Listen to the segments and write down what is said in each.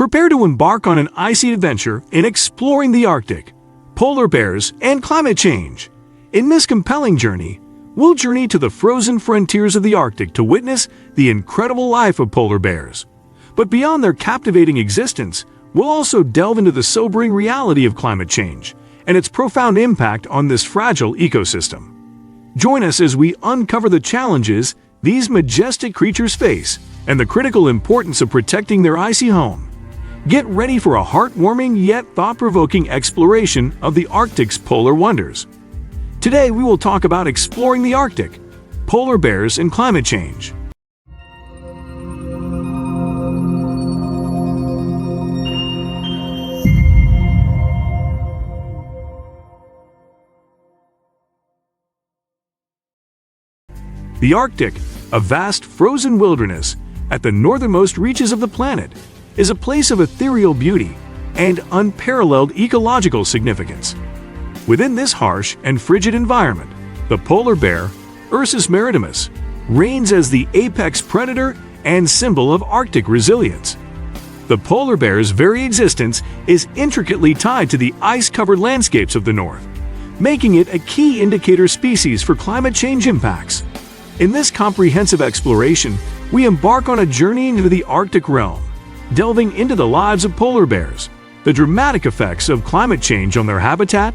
Prepare to embark on an icy adventure in exploring the Arctic, polar bears, and climate change. In this compelling journey, we'll journey to the frozen frontiers of the Arctic to witness the incredible life of polar bears. But beyond their captivating existence, we'll also delve into the sobering reality of climate change and its profound impact on this fragile ecosystem. Join us as we uncover the challenges these majestic creatures face and the critical importance of protecting their icy home. Get ready for a heartwarming yet thought-provoking exploration of the Arctic's polar wonders. Today we will talk about exploring the Arctic, polar bears, and climate change. The Arctic, a vast frozen wilderness at the northernmost reaches of the planet, is a place of ethereal beauty and unparalleled ecological significance. Within this harsh and frigid environment, the polar bear, Ursus maritimus, reigns as the apex predator and symbol of Arctic resilience. The polar bear's very existence is intricately tied to the ice-covered landscapes of the north, making it a key indicator species for climate change impacts. In this comprehensive exploration, we embark on a journey into the Arctic realm, delving into the lives of polar bears, the dramatic effects of climate change on their habitat,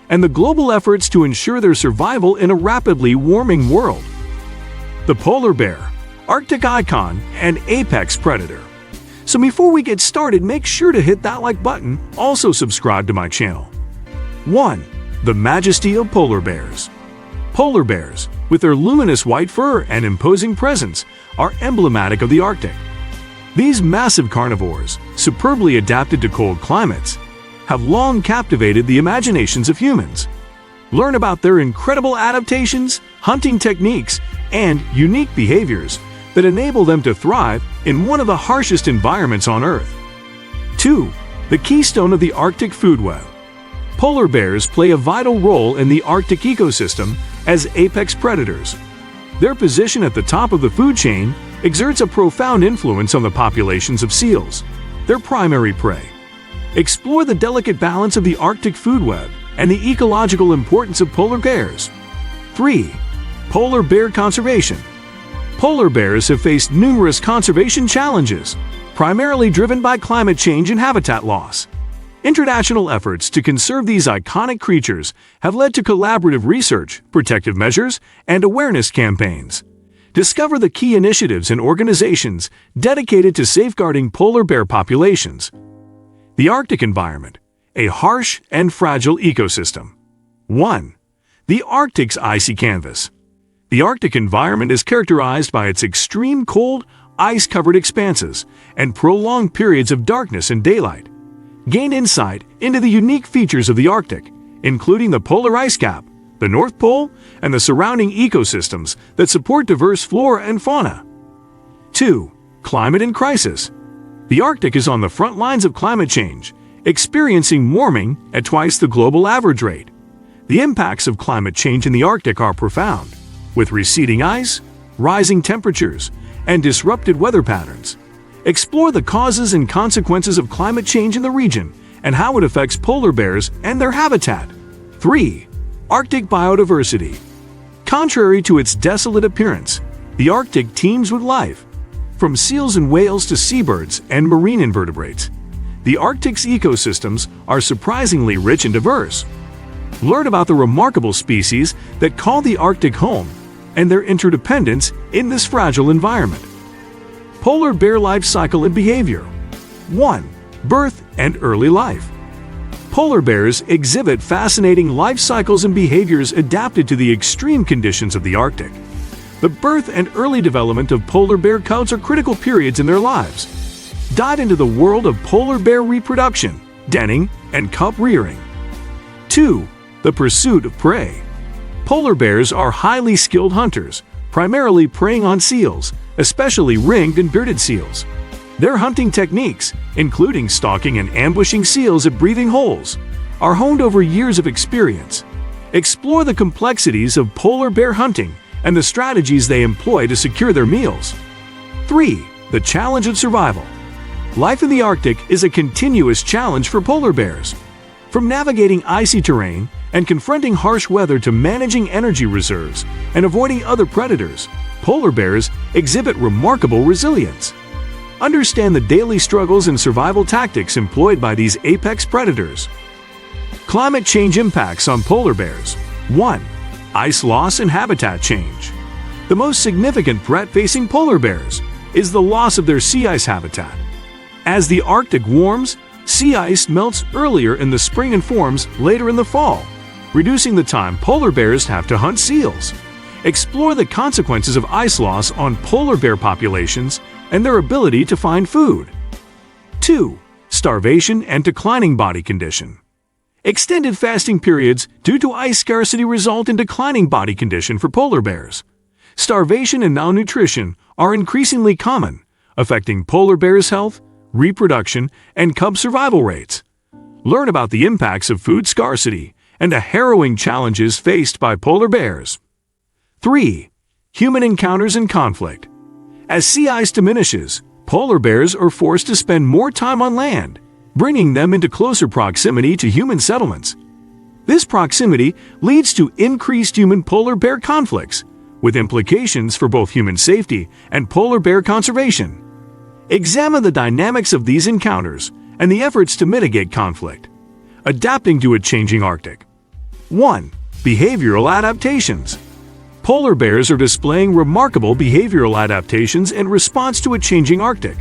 and the global efforts to ensure their survival in a rapidly warming world. The polar bear, Arctic icon and apex predator. So before we get started, make sure to hit that like button, also subscribe to my channel. 1. The majesty of polar bears. Polar bears, with their luminous white fur and imposing presence, are emblematic of the Arctic. These massive carnivores, superbly adapted to cold climates, have long captivated the imaginations of humans. Learn about their incredible adaptations, hunting techniques, and unique behaviors that enable them to thrive in one of the harshest environments on Earth. 2. The keystone of the Arctic food web. Polar bears play a vital role in the Arctic ecosystem as apex predators. Their position at the top of the food chain exerts a profound influence on the populations of seals, their primary prey. Explore the delicate balance of the Arctic food web and the ecological importance of polar bears. 3. Polar bear conservation. Polar bears have faced numerous conservation challenges, primarily driven by climate change and habitat loss. International efforts to conserve these iconic creatures have led to collaborative research, protective measures, and awareness campaigns. Discover the key initiatives and organizations dedicated to safeguarding polar bear populations. The Arctic environment, a harsh and fragile ecosystem. 1. The Arctic's icy canvas. The Arctic environment is characterized by its extreme cold, ice-covered expanses and prolonged periods of darkness and daylight. Gain insight into the unique features of the Arctic, including the polar ice cap, the North Pole, and the surrounding ecosystems that support diverse flora and fauna. 2. Climate and crisis. The Arctic is on the front lines of climate change, experiencing warming at twice the global average rate. The impacts of climate change in the Arctic are profound, with receding ice, rising temperatures, and disrupted weather patterns. Explore the causes and consequences of climate change in the region and how it affects polar bears and their habitat. 3. Arctic biodiversity. Contrary to its desolate appearance, the Arctic teems with life. From seals and whales to seabirds and marine invertebrates, the Arctic's ecosystems are surprisingly rich and diverse. Learn about the remarkable species that call the Arctic home and their interdependence in this fragile environment. Polar bear life cycle and behavior. 1. Birth and early life. Polar bears exhibit fascinating life cycles and behaviors adapted to the extreme conditions of the Arctic. The birth and early development of polar bear cubs are critical periods in their lives. Dive into the world of polar bear reproduction, denning, and cub rearing. 2. The pursuit of prey. Polar bears are highly skilled hunters, primarily preying on seals, especially ringed and bearded seals. Their hunting techniques, including stalking and ambushing seals at breathing holes, are honed over years of experience. Explore the complexities of polar bear hunting and the strategies they employ to secure their meals. 3. The challenge of survival. Life in the Arctic is a continuous challenge for polar bears. From navigating icy terrain and confronting harsh weather to managing energy reserves and avoiding other predators, polar bears exhibit remarkable resilience. Understand the daily struggles and survival tactics employed by these apex predators. Climate change impacts on polar bears. 1. Ice loss and habitat change. The most significant threat facing polar bears is the loss of their sea ice habitat. As the Arctic warms, sea ice melts earlier in the spring and forms later in the fall, reducing the time polar bears have to hunt seals. Explore the consequences of ice loss on polar bear populations and their ability to find food. 2. Starvation and declining body condition. Extended fasting periods due to ice scarcity result in declining body condition for polar bears. Starvation and malnutrition are increasingly common, affecting polar bears' health, reproduction, and cub survival rates. Learn about the impacts of food scarcity and the harrowing challenges faced by polar bears. 3. Human encounters and conflict. As sea ice diminishes, polar bears are forced to spend more time on land, bringing them into closer proximity to human settlements. This proximity leads to increased human-polar bear conflicts, with implications for both human safety and polar bear conservation. Examine the dynamics of these encounters and the efforts to mitigate conflict. Adapting to a changing Arctic. 1. Behavioral adaptations. Polar bears are displaying remarkable behavioral adaptations in response to a changing Arctic.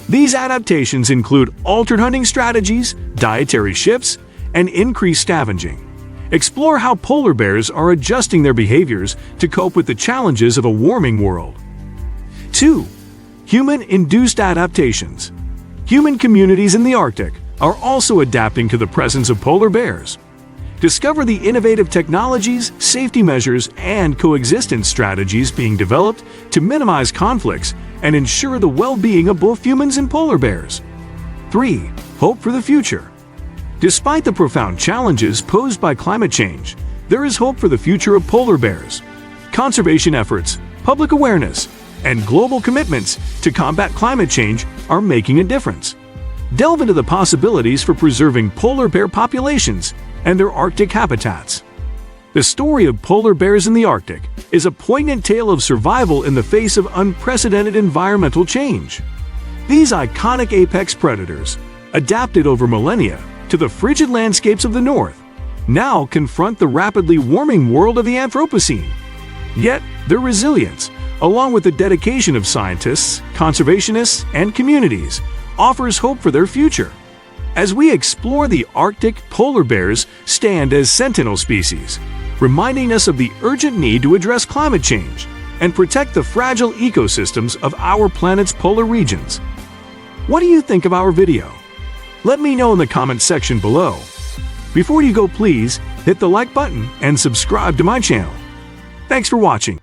These adaptations include altered hunting strategies, dietary shifts, and increased scavenging. Explore how polar bears are adjusting their behaviors to cope with the challenges of a warming world. 2. Human-induced adaptations. Human communities in the Arctic are also adapting to the presence of polar bears. Discover the innovative technologies, safety measures, and coexistence strategies being developed to minimize conflicts and ensure the well-being of both humans and polar bears. 3. Hope for the future. Despite the profound challenges posed by climate change, there is hope for the future of polar bears. Conservation efforts, public awareness, and global commitments to combat climate change are making a difference. Delve into the possibilities for preserving polar bear populations and their Arctic habitats. The story of polar bears in the Arctic is a poignant tale of survival in the face of unprecedented environmental change. These iconic apex predators, adapted over millennia to the frigid landscapes of the North, now confront the rapidly warming world of the Anthropocene. Yet, their resilience, along with the dedication of scientists, conservationists, and communities, offers hope for their future. As we explore the Arctic, polar bears stand as sentinel species, reminding us of the urgent need to address climate change and protect the fragile ecosystems of our planet's polar regions. What do you think of our video? Let me know in the comments section below. Before you go, please hit the like button and subscribe to my channel. Thanks for watching.